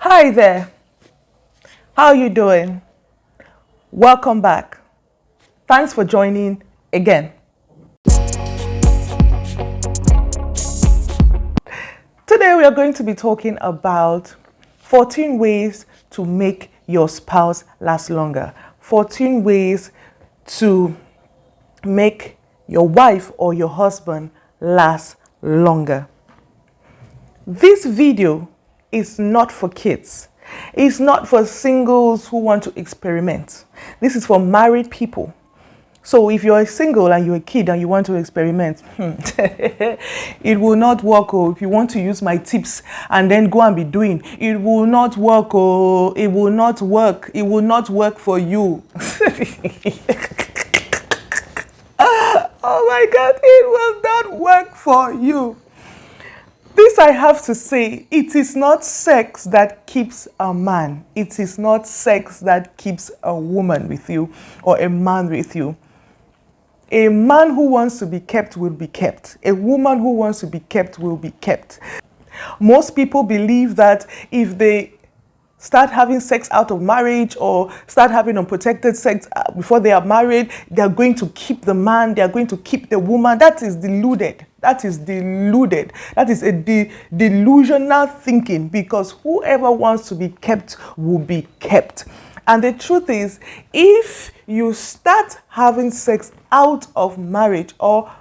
Hi there. How are you doing? Welcome back. Thanks for joining again. Today we are going to be talking about 14 ways to make your spouse last longer. 14 ways to make your wife or your husband last longer. This video is not for kids. It's not for singles who want to experiment. This is for married people. So if you're single and you're a kid and you want to experiment, it will not work. Oh, if you want to use my tips and then go and be doing, it will not work. Oh, it will not work. It will not work for you. Oh my God, it will not work for you. This I have to say, it is not sex that keeps a man. It is not sex that keeps a woman with you or a man with you. A man who wants to be kept will be kept. A woman who wants to be kept will be kept. Most people believe that if they start having sex out of marriage or start having unprotected sex before they are married, they are going to keep the man, they are going to keep the woman. That is deluded. That is deluded. That is a delusional thinking, because whoever wants to be kept will be kept. And the truth is, if you start having sex out of marriage or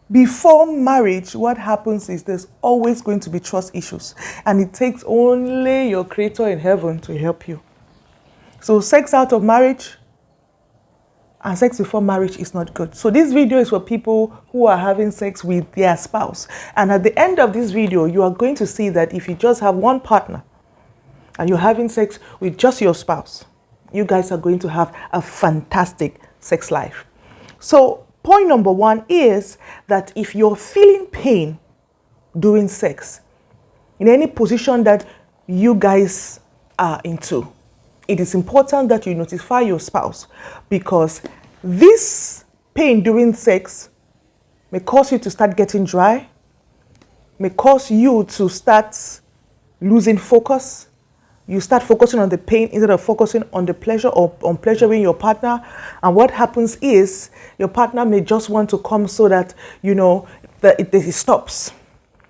before marriage, what happens is there's always going to be trust issues. And it takes only your Creator in heaven to help you. So sex out of marriage and sex before marriage is not good. So this video is for people who are having sex with their spouse. And at the end of this video, you are going to see that if you just have one partner and you're having sex with just your spouse, you guys are going to have a fantastic sex life. So point number one is that if you're feeling pain during sex, in any position that you guys are into, it is important that you notify your spouse, because this pain during sex may cause you to start getting dry, may cause you to start losing focus. You start focusing on the pain instead of focusing on the pleasure or on pleasuring your partner. And what happens is your partner may just want to come so that, it stops.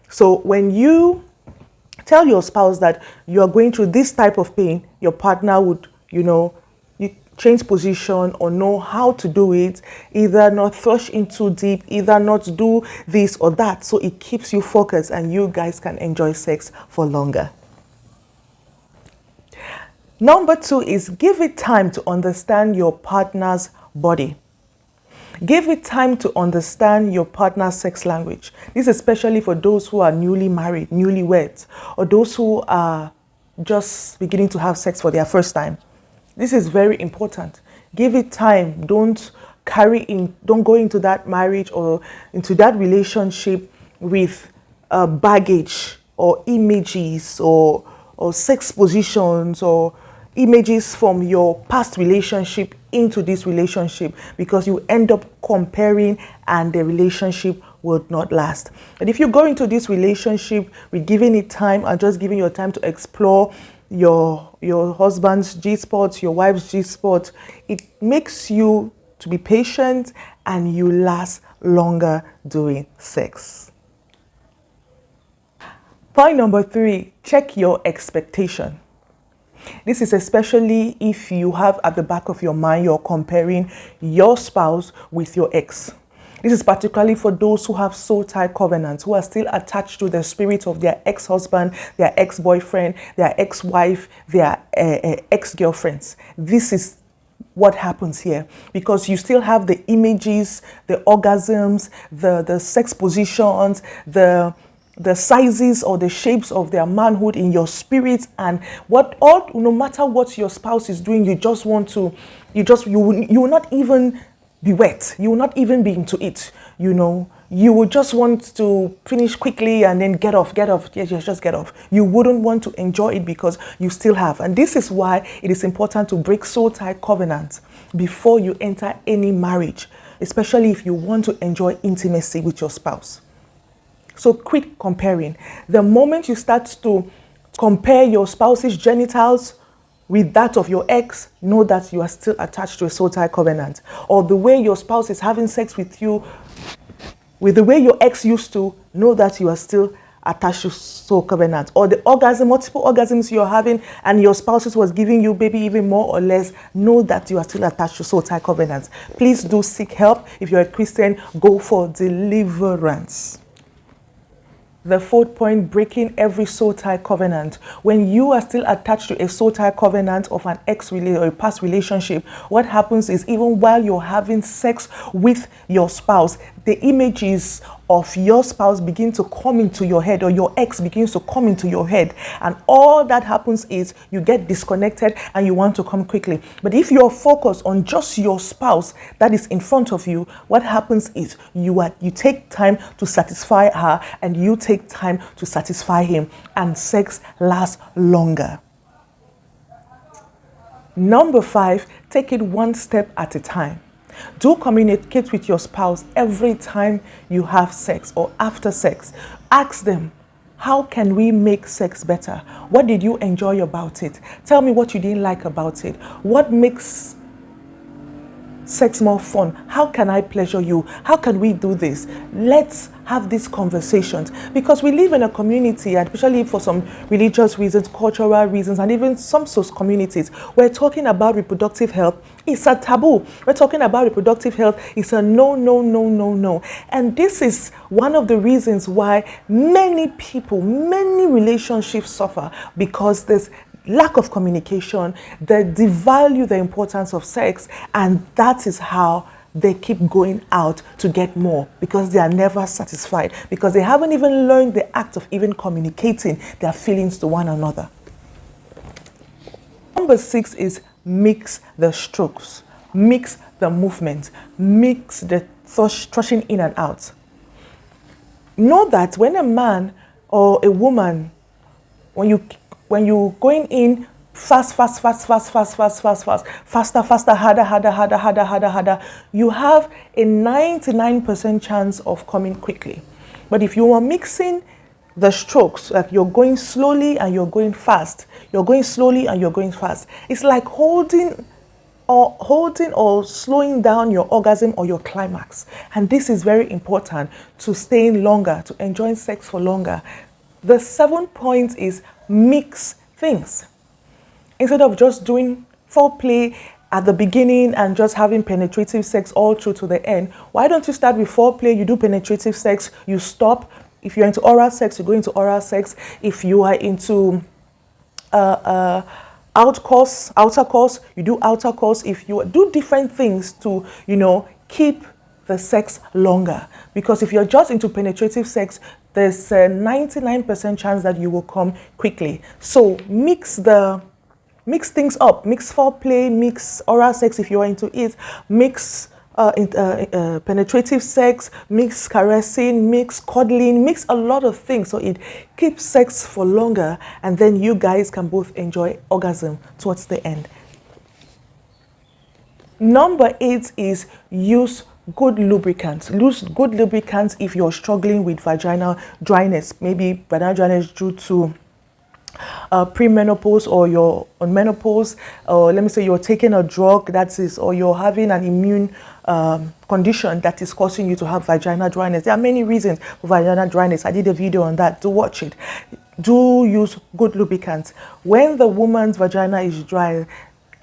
So when you tell your spouse that you are going through this type of pain, your partner would, you change position or know how to do it, either not thrust in too deep, either not do this or that. So it keeps you focused and you guys can enjoy sex for longer. Number two is give it time to understand your partner's body. Give it time to understand your partner's sex language. This is especially for those who are newly married, newlyweds, or those who are just beginning to have sex for their first time. This is very important. Give it time. Don't go into that marriage or into that relationship with baggage or images or sex positions or images from your past relationship into this relationship, because you end up comparing and the relationship will not last. And if you go into this relationship with giving it time and just giving your time to explore your husband's G-spot, your wife's G-spot, it makes you to be patient and you last longer during sex. Point number three, check your expectation. This is especially if you have at the back of your mind, you're comparing your spouse with your ex. This is particularly for those who have soul tie covenants, who are still attached to the spirit of their ex-husband, their ex-boyfriend, their ex-wife, their ex-girlfriends. This is what happens here, because you still have the images, the orgasms, the sex positions, the sizes or the shapes of their manhood in your spirit, and no matter what your spouse is doing, you will not even be wet. You will not even be into it. You would just want to finish quickly and then get off. Yes, just get off. You wouldn't want to enjoy it because you still have. And this is why it is important to break soul tie covenants before you enter any marriage, especially if you want to enjoy intimacy with your spouse. So quit comparing. The moment you start to compare your spouse's genitals with that of your ex, know that you are still attached to a soul tie covenant. Or the way your spouse is having sex with you, with the way your ex used to, know that you are still attached to soul covenant. Or the orgasm, multiple orgasms you're having and your spouse was giving you maybe even more or less, know that you are still attached to soul tie covenants. Please do seek help. If you're a Christian, go for deliverance. The fourth point, breaking every soul tie covenant. When you are still attached to a soul tie covenant of an or a past relationship, what happens is even while you're having sex with your spouse, the images of your spouse begin to come into your head, or your ex begins to come into your head. And all that happens is you get disconnected and you want to come quickly. But if you're focused on just your spouse that is in front of you, what happens is you take time to satisfy her and you take time to satisfy him, and sex lasts longer. Number 5, take it one step at a time. Do communicate with your spouse every time you have sex or after sex. Ask them, how can we make sex better? What did you enjoy about it? Tell me what you didn't like about it. What makes sex more fun? How can I pleasure you? How can we do this? Let's have these conversations, because we live in a community, and especially for some religious reasons, cultural reasons, and even some social communities, we're talking about reproductive health. It's a taboo. We're talking about reproductive health. It's a no, no, no, no, no. And this is one of the reasons why many people, many relationships suffer, because there's lack of communication. They devalue the importance of sex, and that is how they keep going out to get more, because they are never satisfied, because they haven't even learned the act of even communicating their feelings to one another. Number 6 is mix the strokes, mix the movement, mix the thrusting in and out. Know that when a man or a woman, when you're going in faster, harder, you have a 99% chance of coming quickly. But if you are mixing the strokes, like you're going slowly and you're going fast, you're going slowly and you're going fast, it's like holding or slowing down your orgasm or your climax. And this is very important to staying longer, to enjoying sex for longer. The 7th point is mix things. Instead of just doing foreplay at the beginning and just having penetrative sex all through to the end, why don't you start with foreplay, you do penetrative sex, you stop. If you're into oral sex, you go into oral sex. If you are into outer course, you do outer course. If you do different things to, keep the sex longer. Because if you're just into penetrative sex, there's a 99% chance that you will come quickly. So mix things up, mix foreplay, mix oral sex if you're into it, mix penetrative sex, mix caressing, mix cuddling, mix a lot of things so it keeps sex for longer, and then you guys can both enjoy orgasm towards the end. Number 8 is use good lubricants. Use good lubricants if you're struggling with vaginal dryness. Maybe vaginal dryness due to premenopause, or you're on menopause, or let me say you're taking a drug or you're having an immune condition that is causing you to have vaginal dryness. There are many reasons for vaginal dryness. I did a video on that. Do watch it. Do use good lubricants. When the woman's vagina is dry,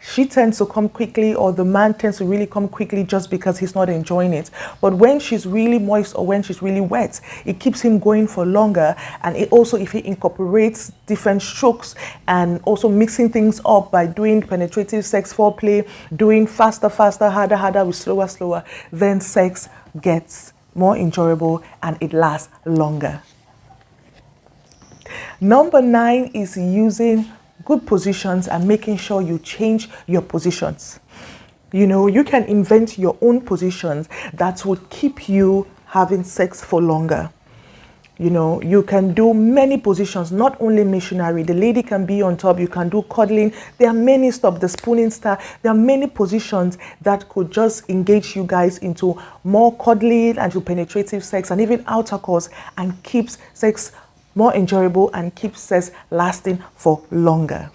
she tends to come quickly, or the man tends to really come quickly just because he's not enjoying it. But when she's really moist or when she's really wet, it keeps him going for longer. And it also, if he incorporates different strokes and also mixing things up by doing penetrative sex, foreplay, doing faster, harder with slower, then sex gets more enjoyable and it lasts longer. Number 9 is using good positions and making sure you change your positions. You can invent your own positions that would keep you having sex for longer. You can do many positions, not only missionary. The lady can be on top, you can do cuddling. There are many stuff, the spooning style. There are many positions that could just engage you guys into more cuddling and to penetrative sex and even outer course, and keeps sex more enjoyable, and keeps sex lasting for longer.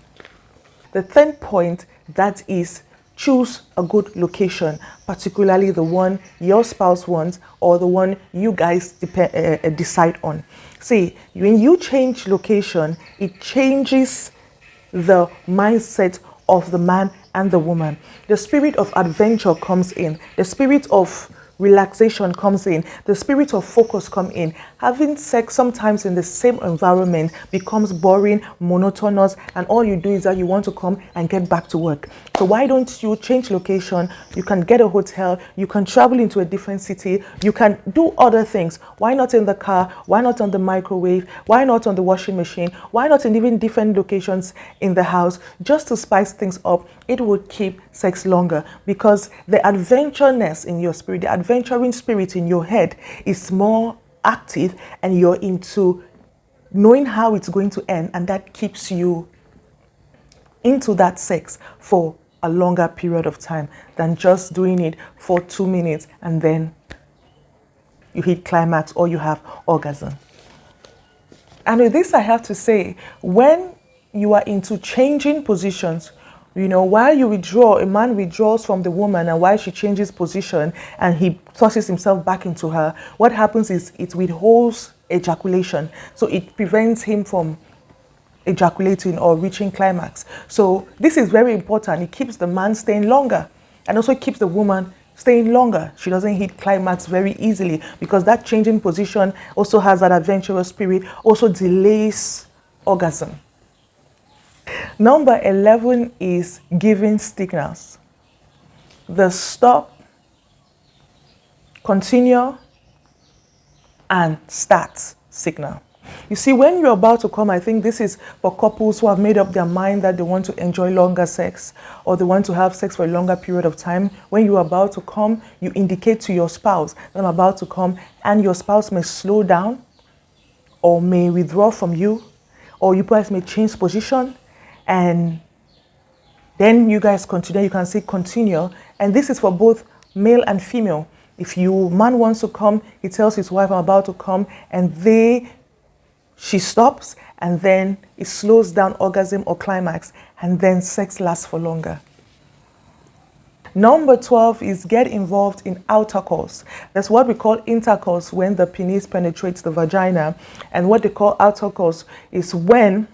The third point, that is, choose a good location, particularly the one your spouse wants or the one you guys decide on. See, when you change location, it changes the mindset of the man and the woman. The spirit of adventure comes in. The spirit of relaxation comes in. The spirit of focus comes in. Having sex sometimes in the same environment becomes boring, monotonous, and all you do is that you want to come and get back to work. So why don't you change location? You can get a hotel. You can travel into a different city. You can do other things. Why not in the car? Why not on the microwave? Why not on the washing machine? Why not in even different locations in the house? Just to spice things up, it will keep sex longer, because the adventureness in your spirit, the adventuring spirit in your head is more active, and you're into knowing how it's going to end, and that keeps you into that sex for a longer period of time than just doing it for 2 minutes and then you hit climax or you have orgasm. And with this, I have to say, when you are into changing positions, while you withdraw, a man withdraws from the woman, and while she changes position and he tosses himself back into her, what happens is it withholds ejaculation. So it prevents him from ejaculating or reaching climax. So this is very important. It keeps the man staying longer, and also keeps the woman staying longer. She doesn't hit climax very easily, because that changing position also has that adventurous spirit, also delays orgasm. Number 11 is giving signals. The stop, continue, and start signal. You see, when you're about to come, I think this is for couples who have made up their mind that they want to enjoy longer sex, or they want to have sex for a longer period of time. When you're about to come, you indicate to your spouse that I'm about to come, and your spouse may slow down or may withdraw from you, or you guys may change position, and then you guys continue. You can say continue, and this is for both male and female. If your man wants to come, he tells his wife, I'm about to come, and she stops, and then it slows down orgasm or climax, and then sex lasts for longer. Number 12 is get involved in outer course. That's what we call intercourse, when the penis penetrates the vagina. And what they call outer course is when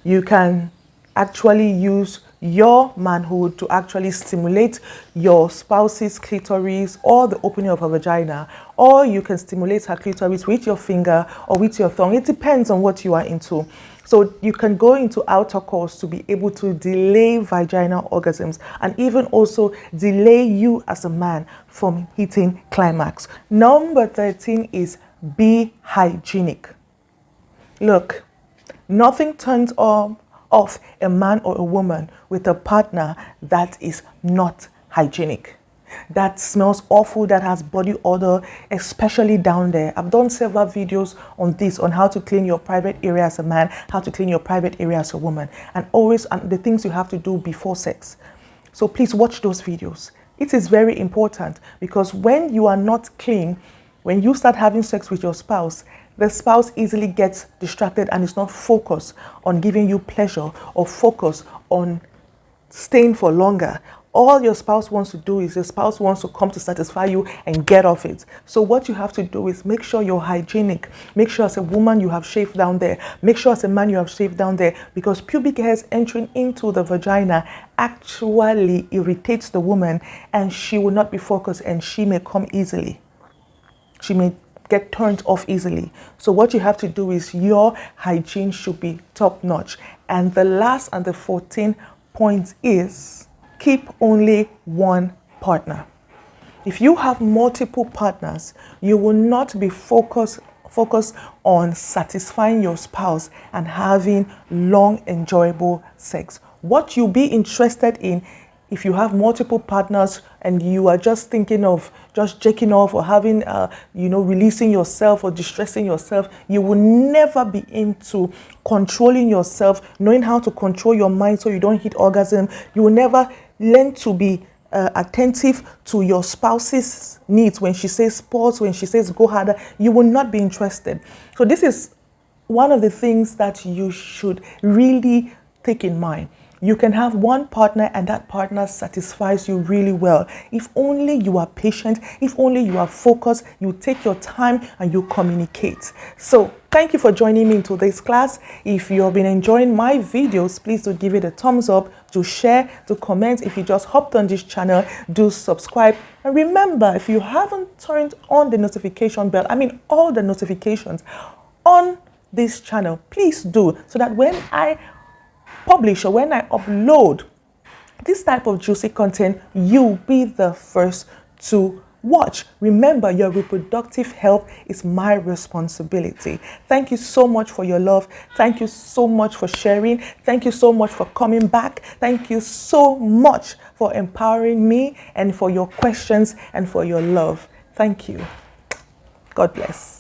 you can actually use your manhood to actually stimulate your spouse's clitoris or the opening of her vagina, or you can stimulate her clitoris with your finger or with your thumb. It depends on what you are into. So you can go into outer course to be able to delay vaginal orgasms, and even also delay you as a man from hitting climax. Number 13 is be hygienic. Look, nothing turns off a man or a woman with a partner that is not hygienic, that smells awful, that has body odor, especially down there. I've done several videos on this, on how to clean your private area as a man, how to clean your private area as a woman, and the things you have to do before sex. So please watch those videos. It is very important, because when you are not clean, when you start having sex with your spouse, the spouse easily gets distracted and is not focused on giving you pleasure or focus on staying for longer. All your spouse wants to do is your spouse wants to come to satisfy you and get off it. So what you have to do is make sure you're hygienic. Make sure as a woman you have shaved down there. Make sure as a man you have shaved down there, because pubic hairs entering into the vagina actually irritates the woman, and she will not be focused, and she may come easily. She may get turned off easily. So what you have to do is your hygiene should be top notch. And the last and the 14th point is keep only one partner. If you have multiple partners, you will not be focused on satisfying your spouse and having long, enjoyable sex. What you'll be interested in, if you have multiple partners and you are just thinking of just jerking off or having, releasing yourself or distressing yourself, you will never be into controlling yourself, knowing how to control your mind so you don't hit orgasm. You will never learn to be attentive to your spouse's needs. When she says sports, when she says go harder, you will not be interested. So this is one of the things that you should really take in mind. You can have one partner and that partner satisfies you really well. If only you are patient, if only you are focused, you take your time and you communicate. So thank you for joining me in today's class. If you have been enjoying my videos, please do give it a thumbs up, do share, do comment. If you just hopped on this channel, do subscribe. And remember, if you haven't turned on the notification bell, all the notifications on this channel, please do, so that when I publish or when I upload this type of juicy content, you'll be the first to watch. Remember, your reproductive health is my responsibility. Thank you so much for your love. Thank you so much for sharing. Thank you so much for coming back. Thank you so much for empowering me and for your questions and for your love. Thank you. God bless.